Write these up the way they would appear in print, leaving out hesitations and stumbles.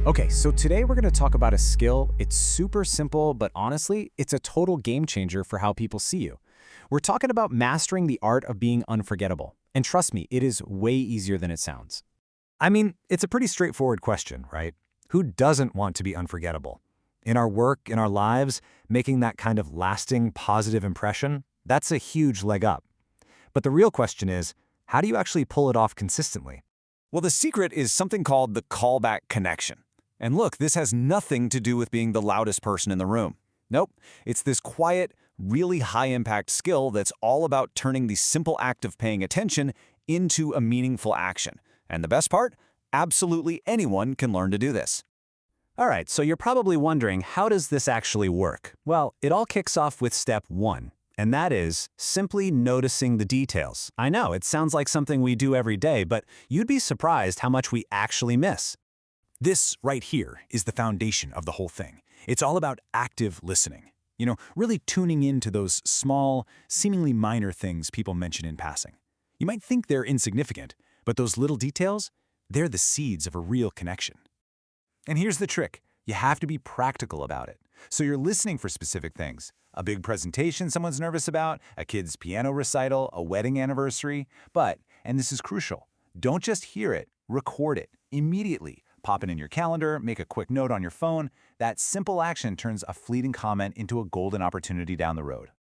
Okay, so today we're going to talk about a skill. It's super simple, but honestly, it's a total game changer for how people see you. We're talking about mastering the art of being unforgettable. And trust me, it is way easier than it sounds. I mean, it's a pretty straightforward question, right? Who doesn't want to be unforgettable? In our work, in our lives, making that kind of lasting, positive impression, that's a huge leg up. But the real question is, how do you actually pull it off consistently? Well, the secret is something called the callback connection. And look, this has nothing to do with being the loudest person in the room. Nope, it's this quiet, really high-impact skill that's all about turning the simple act of paying attention into a meaningful action. And the best part? Absolutely anyone can learn to do this. All right, so you're probably wondering, how does this actually work? Well, it all kicks off with step one, and that is simply noticing the details. I know, it sounds like something we do every day, but you'd be surprised how much we actually miss. This right here is the foundation of the whole thing. It's all about active listening. Really tuning into those small, seemingly minor things people mention in passing. You might think they're insignificant, but those little details, they're the seeds of a real connection. And here's the trick. You have to be practical about it. So you're listening for specific things. A big presentation someone's nervous about, a kid's piano recital, a wedding anniversary. But, and this is crucial, don't just hear it, record it immediately. Pop it in your calendar, make a quick note on your phone. That simple action turns a fleeting comment into a golden opportunity down the road.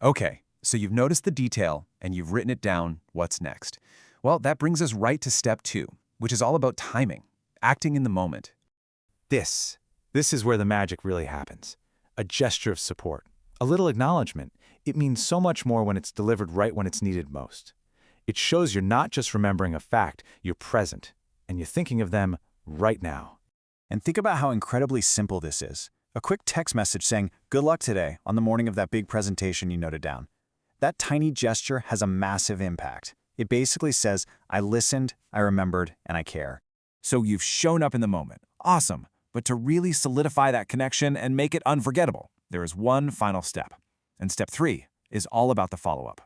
Okay, so you've noticed the detail and you've written it down. What's next? Well, that brings us right to step two, which is all about timing, acting in the moment. This is where the magic really happens. A gesture of support, a little acknowledgement. It means so much more when it's delivered right when it's needed most. It shows you're not just remembering a fact, you're present, and you're thinking of them right now. And think about how incredibly simple this is. A quick text message saying, "Good luck today," on the morning of that big presentation you noted down. That tiny gesture has a massive impact. It basically says, I listened, I remembered, and I care. So you've shown up in the moment. Awesome. But to really solidify that connection and make it unforgettable, there is one final step. And step three is all about the follow-up.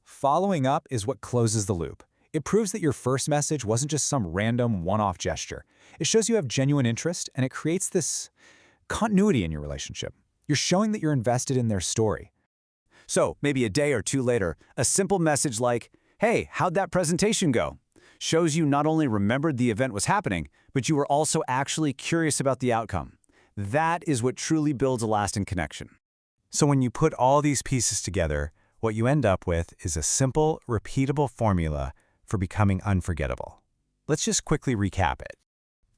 Following up is what closes the loop. It proves that your first message wasn't just some random one-off gesture. It shows you have genuine interest, and it creates this continuity in your relationship. You're showing that you're invested in their story. So maybe a day or two later, a simple message like, "Hey, how'd that presentation go?" shows you not only remembered the event was happening, but you were also actually curious about the outcome. That is what truly builds a lasting connection. So when you put all these pieces together, what you end up with is a simple, repeatable formula for becoming unforgettable. Let's just quickly recap it.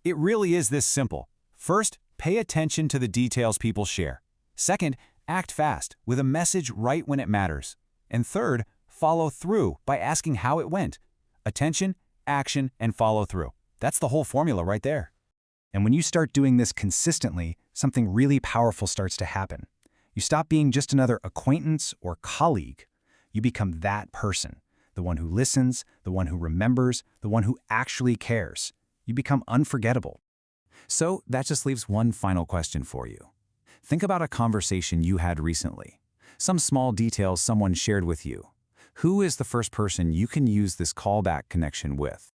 It really is this simple. First, pay attention to the details people share. Second, act fast, with a message right when it matters. And third, follow through by asking how it went. Attention, action, and follow through. That's the whole formula right there. And when you start doing this consistently, something really powerful starts to happen. You stop being just another acquaintance or colleague. You become that person, the one who listens, the one who remembers, the one who actually cares. You become unforgettable. So that just leaves one final question for you. Think about a conversation you had recently. Some small details someone shared with you. Who is the first person you can use this callback connection with?